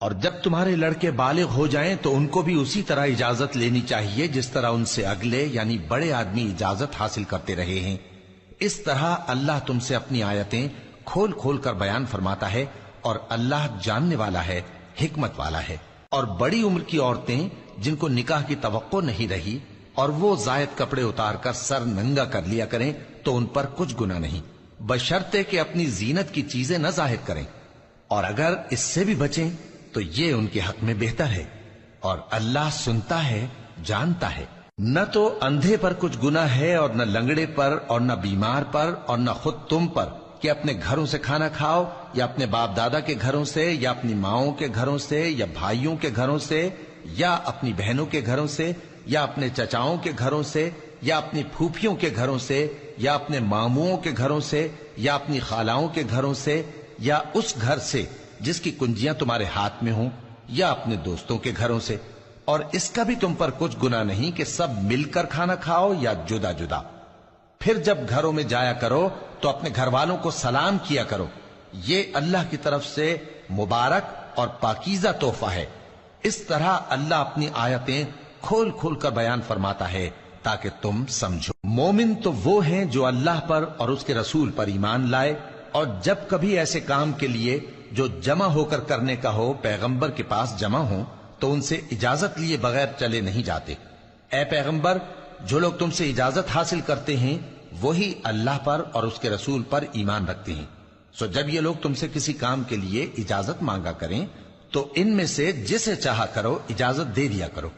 اور جب تمہارے لڑکے بالغ ہو جائیں تو ان کو بھی اسی طرح اجازت لینی چاہیے جس طرح ان سے اگلے یعنی بڑے آدمی اجازت حاصل کرتے رہے ہیں۔ اس طرح اللہ تم سے اپنی آیتیں کھول کھول کر بیان فرماتا ہے، اور اللہ جاننے والا ہے، حکمت والا ہے۔ اور بڑی عمر کی عورتیں جن کو نکاح کی توقع نہیں رہی اور وہ زائد کپڑے اتار کر سر ننگا کر لیا کریں تو ان پر کچھ گناہ نہیں، بشرطے کہ اپنی زینت کی چیزیں نہ ظاہر کریں، اور اگر اس سے بھی بچیں تو یہ ان کے حق میں بہتر ہے، اور اللہ سنتا ہے، جانتا ہے۔ نہ تو اندھے پر کچھ گناہ ہے اور نہ لنگڑے پر اور نہ بیمار پر اور نہ خود تم پر کہ اپنے گھروں سے کھانا کھاؤ، یا اپنے باپ دادا کے گھروں سے، یا اپنی ماؤں کے گھروں سے، یا بھائیوں کے گھروں سے، یا اپنی بہنوں کے گھروں سے، یا اپنے چچاؤں کے گھروں سے، یا اپنی پھوپھیوں کے گھروں سے، یا اپنے ماموؤں کے گھروں سے، یا اپنی خالاؤں کے گھروں سے، یا اس گھر سے جس کی کنجیاں تمہارے ہاتھ میں ہوں، یا اپنے دوستوں کے گھروں سے۔ اور اس کا بھی تم پر کچھ گناہ نہیں کہ سب مل کر کھانا کھاؤ یا جدا جدا۔ پھر جب گھروں میں جایا کرو تو اپنے گھر والوں کو سلام کیا کرو، یہ اللہ کی طرف سے مبارک اور پاکیزہ تحفہ ہے۔ اس طرح اللہ اپنی آیتیں کھول کھول کر بیان فرماتا ہے تاکہ تم سمجھو۔ مومن تو وہ ہیں جو اللہ پر اور اس کے رسول پر ایمان لائے، اور جب کبھی ایسے کام کے لیے جو جمع ہو کر کرنے کا ہو پیغمبر کے پاس جمع ہوں تو ان سے اجازت لیے بغیر چلے نہیں جاتے۔ اے پیغمبر، جو لوگ تم سے اجازت حاصل کرتے ہیں وہی اللہ پر اور اس کے رسول پر ایمان رکھتے ہیں، سو جب یہ لوگ تم سے کسی کام کے لیے اجازت مانگا کریں تو ان میں سے جسے چاہا کرو اجازت دے دیا کرو،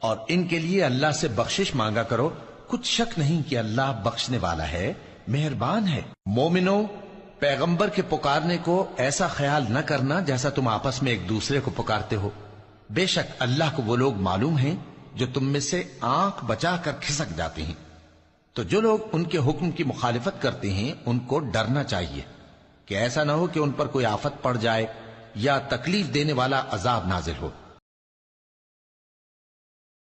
اور ان کے لیے اللہ سے بخشش مانگا کرو، کچھ شک نہیں کہ اللہ بخشنے والا ہے، مہربان ہے۔ مومنو، پیغمبر کے پکارنے کو ایسا خیال نہ کرنا جیسا تم آپس میں ایک دوسرے کو پکارتے ہو، بے شک اللہ کو وہ لوگ معلوم ہیں جو تم میں سے آنکھ بچا کر کھسک جاتے ہیں۔ تو جو لوگ ان کے حکم کی مخالفت کرتے ہیں ان کو ڈرنا چاہیے کہ ایسا نہ ہو کہ ان پر کوئی آفت پڑ جائے یا تکلیف دینے والا عذاب نازل ہو۔